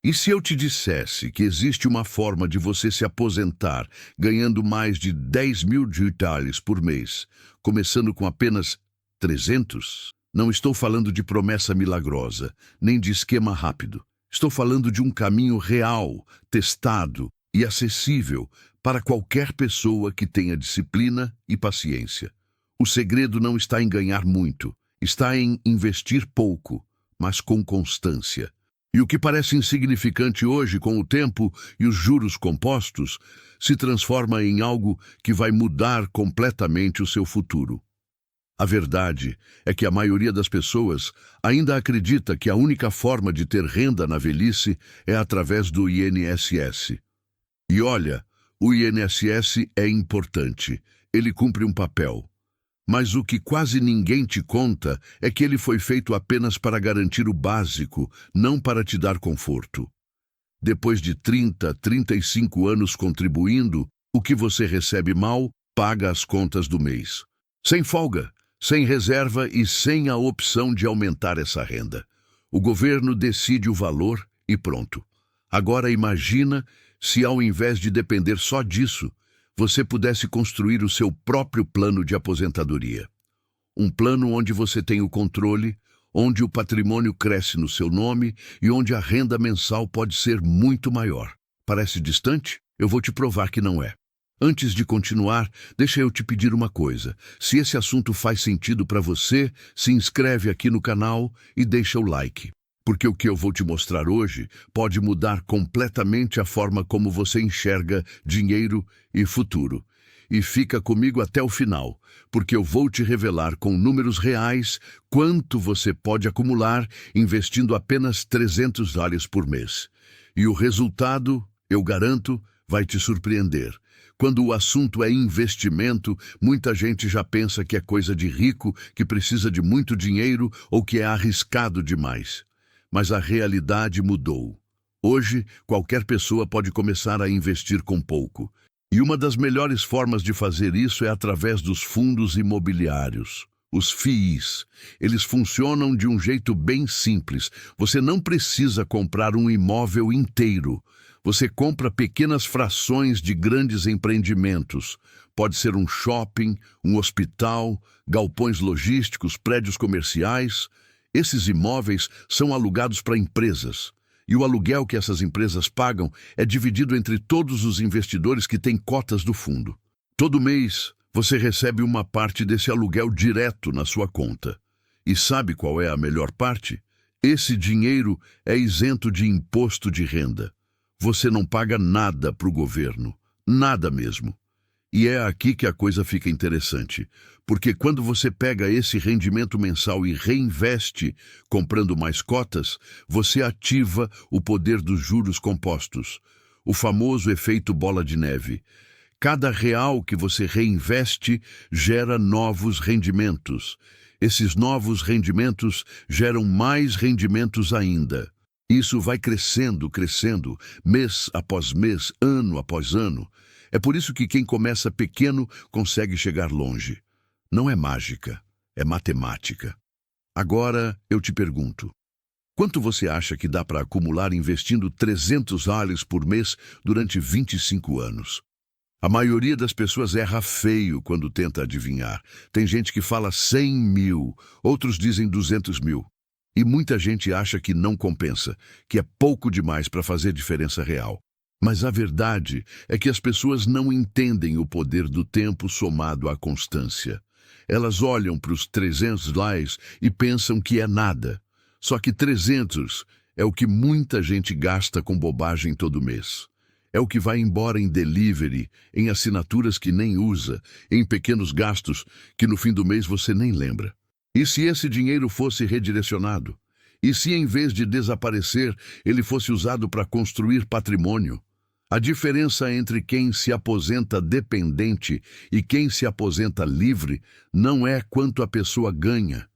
E se eu te dissesse que existe uma forma de você se aposentar ganhando mais de 10.000 por mês, começando com apenas 300? Não estou falando de promessa milagrosa, nem de esquema rápido. Estou falando de um caminho real, testado e acessível para qualquer pessoa que tenha disciplina e paciência. O segredo não está em ganhar muito, está em investir pouco, mas com constância. E o que parece insignificante hoje, com o tempo e os juros compostos, se transforma em algo que vai mudar completamente o seu futuro. A verdade é que a maioria das pessoas ainda acredita que a única forma de ter renda na velhice é através do INSS. E olha, o INSS é importante, ele cumpre um papel. Mas o que quase ninguém te conta é que ele foi feito apenas para garantir o básico, não para te dar conforto. Depois de 30, 35 anos contribuindo, o que você recebe mal paga as contas do mês. Sem folga, sem reserva e sem a opção de aumentar essa renda. O governo decide o valor e pronto. Agora imagina se, ao invés de depender só disso, você pudesse construir o seu próprio plano de aposentadoria. Um plano onde você tem o controle, onde o patrimônio cresce no seu nome e onde a renda mensal pode ser muito maior. Parece distante? Eu vou te provar que não é. Antes de continuar, deixa eu te pedir uma coisa. Se esse assunto faz sentido para você, se inscreve aqui no canal e deixa o like. Porque o que eu vou te mostrar hoje pode mudar completamente a forma como você enxerga dinheiro e futuro. E fica comigo até o final, porque eu vou te revelar com números reais quanto você pode acumular investindo apenas $300 por mês. E o resultado, eu garanto, vai te surpreender. Quando o assunto é investimento, muita gente já pensa que é coisa de rico, que precisa de muito dinheiro ou que é arriscado demais. Mas a realidade mudou. Hoje, qualquer pessoa pode começar a investir com pouco. E uma das melhores formas de fazer isso é através dos fundos imobiliários, os FIIs. Eles funcionam de um jeito bem simples. Você não precisa comprar um imóvel inteiro. Você compra pequenas frações de grandes empreendimentos. Pode ser um shopping, um hospital, galpões logísticos, prédios comerciais. Esses imóveis são alugados para empresas, e o aluguel que essas empresas pagam é dividido entre todos os investidores que têm cotas do fundo. Todo mês, você recebe uma parte desse aluguel direto na sua conta. E sabe qual é a melhor parte? Esse dinheiro é isento de imposto de renda. Você não paga nada para o governo, nada mesmo. E é aqui que a coisa fica interessante, porque quando você pega esse rendimento mensal e reinveste, comprando mais cotas, você ativa o poder dos juros compostos, o famoso efeito bola de neve. Cada real que você reinveste gera novos rendimentos. Esses novos rendimentos geram mais rendimentos ainda. Isso vai crescendo, crescendo, mês após mês, ano após ano. É por isso que quem começa pequeno consegue chegar longe. Não é mágica, é matemática. Agora eu te pergunto, quanto você acha que dá para acumular investindo $300 por mês durante 25 anos? A maioria das pessoas erra feio quando tenta adivinhar. Tem gente que fala 100 mil, outros dizem 200 mil. E muita gente acha que não compensa, que é pouco demais para fazer diferença real. Mas a verdade é que as pessoas não entendem o poder do tempo somado à constância. Elas olham para os $300 e pensam que é nada. Só que 300 é o que muita gente gasta com bobagem todo mês. É o que vai embora em delivery, em assinaturas que nem usa, em pequenos gastos que no fim do mês você nem lembra. E se esse dinheiro fosse redirecionado? E se em vez de desaparecer, ele fosse usado para construir patrimônio? A diferença entre quem se aposenta dependente e quem se aposenta livre não é quanto a pessoa ganha,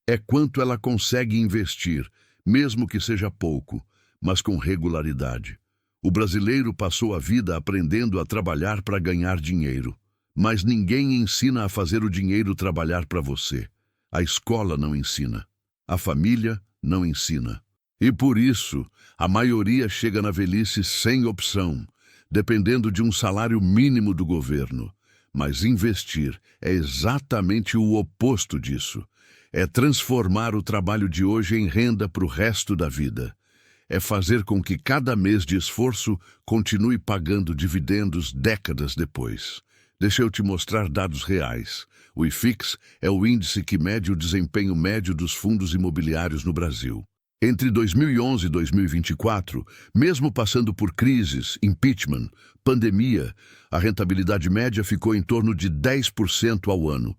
é quanto ela consegue investir, mesmo que seja pouco, mas com regularidade. O brasileiro passou a vida aprendendo a trabalhar para ganhar dinheiro, mas ninguém ensina a fazer o dinheiro trabalhar para você. A escola não ensina, a família não ensina. E por isso, a maioria chega na velhice sem opção, dependendo de um salário mínimo do governo. Mas investir é exatamente o oposto disso. É transformar o trabalho de hoje em renda para o resto da vida. É fazer com que cada mês de esforço continue pagando dividendos décadas depois. Deixa eu te mostrar dados reais. O IFIX é o índice que mede o desempenho médio dos fundos imobiliários no Brasil. Entre 2011 e 2024, mesmo passando por crises, impeachment, pandemia, a rentabilidade média ficou em torno de 10% ao ano.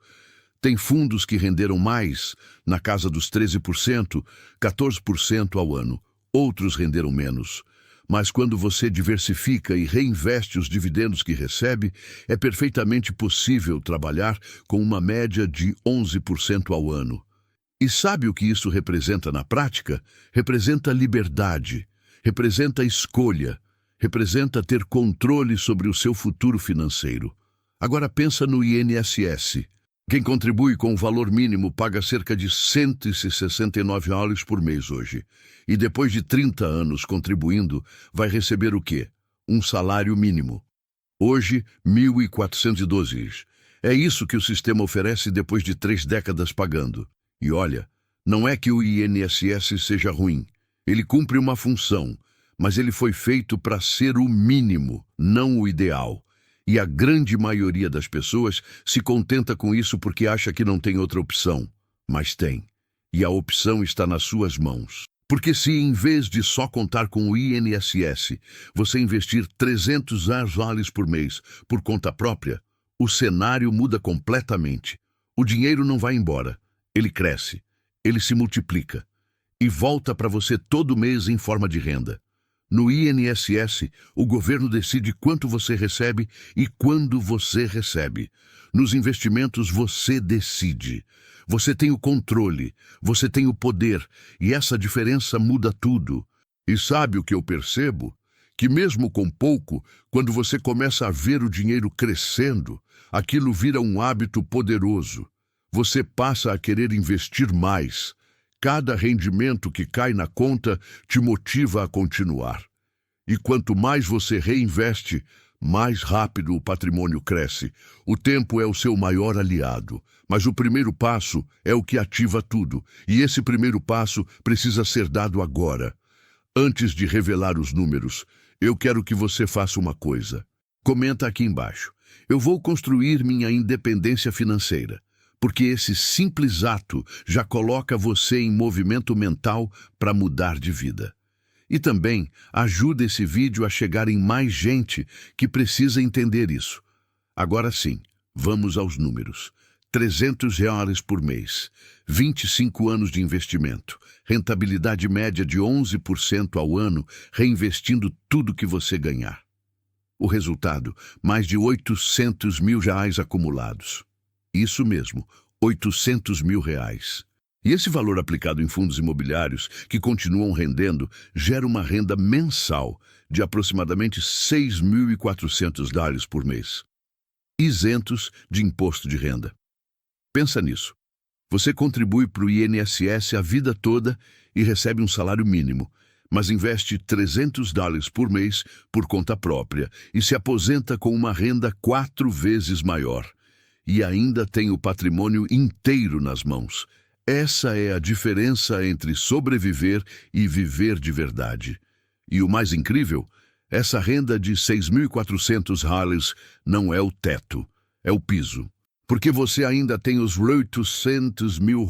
Tem fundos que renderam mais, na casa dos 13%, 14% ao ano. Outros renderam menos. Mas quando você diversifica e reinveste os dividendos que recebe, é perfeitamente possível trabalhar com uma média de 11% ao ano. E sabe o que isso representa na prática? Representa liberdade, representa escolha, representa ter controle sobre o seu futuro financeiro. Agora pensa no INSS. Quem contribui com o valor mínimo paga cerca de US$ 169 por mês hoje. E depois de 30 anos contribuindo, vai receber o quê? Um salário mínimo. Hoje, 1.412. É isso que o sistema oferece depois de 3 décadas pagando. E olha, não é que o INSS seja ruim. Ele cumpre uma função, mas ele foi feito para ser o mínimo, não o ideal. E a grande maioria das pessoas se contenta com isso porque acha que não tem outra opção. Mas tem. E a opção está nas suas mãos. Porque se, em vez de só contar com o INSS, você investir R$ 300 por mês por conta própria, o cenário muda completamente. O dinheiro não vai embora. Ele cresce. Ele se multiplica. E volta para você todo mês em forma de renda. No INSS, o governo decide quanto você recebe e quando você recebe. Nos investimentos, você decide. Você tem o controle, você tem o poder, e essa diferença muda tudo. E sabe o que eu percebo? Que mesmo com pouco, quando você começa a ver o dinheiro crescendo, aquilo vira um hábito poderoso. Você passa a querer investir mais. Cada rendimento que cai na conta te motiva a continuar. E quanto mais você reinveste, mais rápido o patrimônio cresce. O tempo é o seu maior aliado. Mas o primeiro passo é o que ativa tudo. E esse primeiro passo precisa ser dado agora. Antes de revelar os números, eu quero que você faça uma coisa. Comenta aqui embaixo. Eu vou construir minha independência financeira. Porque esse simples ato já coloca você em movimento mental para mudar de vida. E também ajuda esse vídeo a chegar em mais gente que precisa entender isso. Agora sim, vamos aos números. R$ 300 por mês, 25 anos de investimento, rentabilidade média de 11% ao ano, reinvestindo tudo que você ganhar. O resultado, mais de R$ 800 mil acumulados. Isso mesmo, R$ 800 mil. E esse valor aplicado em fundos imobiliários, que continuam rendendo, gera uma renda mensal de aproximadamente R$ 6.400 por mês, isentos de imposto de renda. Pensa nisso. Você contribui para o INSS a vida toda e recebe um salário mínimo, mas investe $300 por mês por conta própria e se aposenta com uma renda 4 vezes maior. E ainda tem o patrimônio inteiro nas mãos. Essa é a diferença entre sobreviver e viver de verdade. E o mais incrível, essa renda de R$ 6.400 não é o teto, é o piso. Porque você ainda tem os R$ 800 mil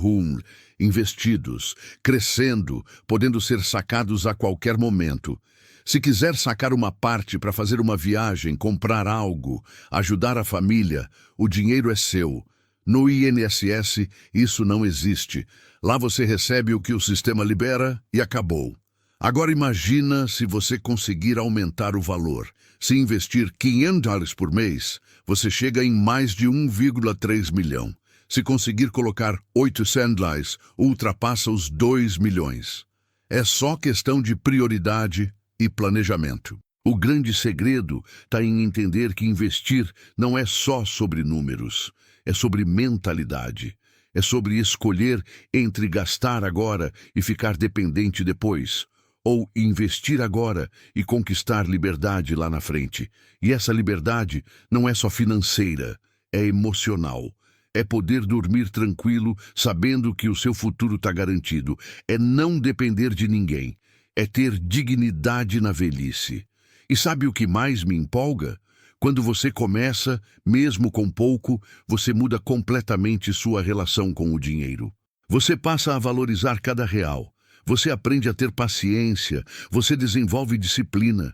investidos, crescendo, podendo ser sacados a qualquer momento. Se quiser sacar uma parte para fazer uma viagem, comprar algo, ajudar a família, o dinheiro é seu. No INSS, isso não existe. Lá você recebe o que o sistema libera e acabou. Agora imagina se você conseguir aumentar o valor. Se investir $500 por mês, você chega em mais de 1,3 milhão. Se conseguir colocar $800, ultrapassa os 2 milhões. É só questão de prioridade e planejamento. O grande segredo está em entender que investir não é só sobre números, é sobre mentalidade. É sobre escolher entre gastar agora e ficar dependente depois, ou investir agora e conquistar liberdade lá na frente. E essa liberdade não é só financeira, é emocional. É poder dormir tranquilo, sabendo que o seu futuro está garantido. É não depender de ninguém. É ter dignidade na velhice. E sabe o que mais me empolga? Quando você começa, mesmo com pouco, você muda completamente sua relação com o dinheiro. Você passa a valorizar cada real. Você aprende a ter paciência, você desenvolve disciplina.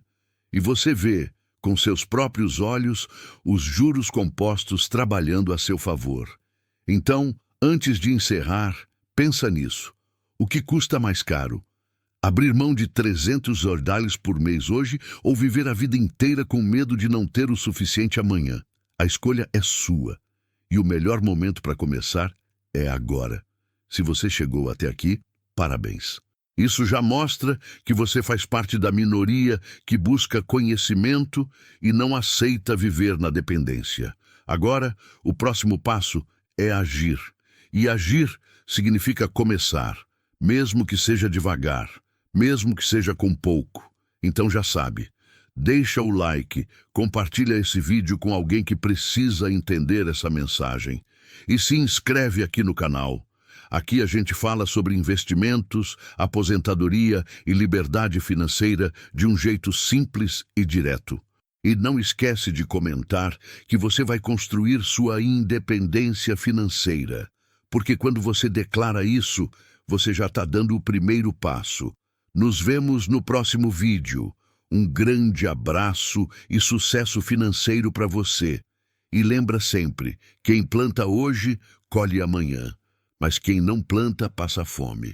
E você vê, com seus próprios olhos, os juros compostos trabalhando a seu favor. Então, antes de encerrar, pensa nisso. O que custa mais caro? Abrir mão de $300 por mês hoje ou viver a vida inteira com medo de não ter o suficiente amanhã? A escolha é sua. E o melhor momento para começar é agora. Se você chegou até aqui, parabéns. Isso já mostra que você faz parte da minoria que busca conhecimento e não aceita viver na dependência. Agora, o próximo passo é agir. E agir significa começar, mesmo que seja devagar, mesmo que seja com pouco. Então já sabe, deixa o like, compartilha esse vídeo com alguém que precisa entender essa mensagem. E se inscreve aqui no canal. Aqui a gente fala sobre investimentos, aposentadoria e liberdade financeira de um jeito simples e direto. E não esquece de comentar que você vai construir sua independência financeira, porque quando você declara isso, você já está dando o primeiro passo. Nos vemos no próximo vídeo. Um grande abraço e sucesso financeiro para você. E lembra sempre, quem planta hoje, colhe amanhã. Mas quem não planta, passa fome.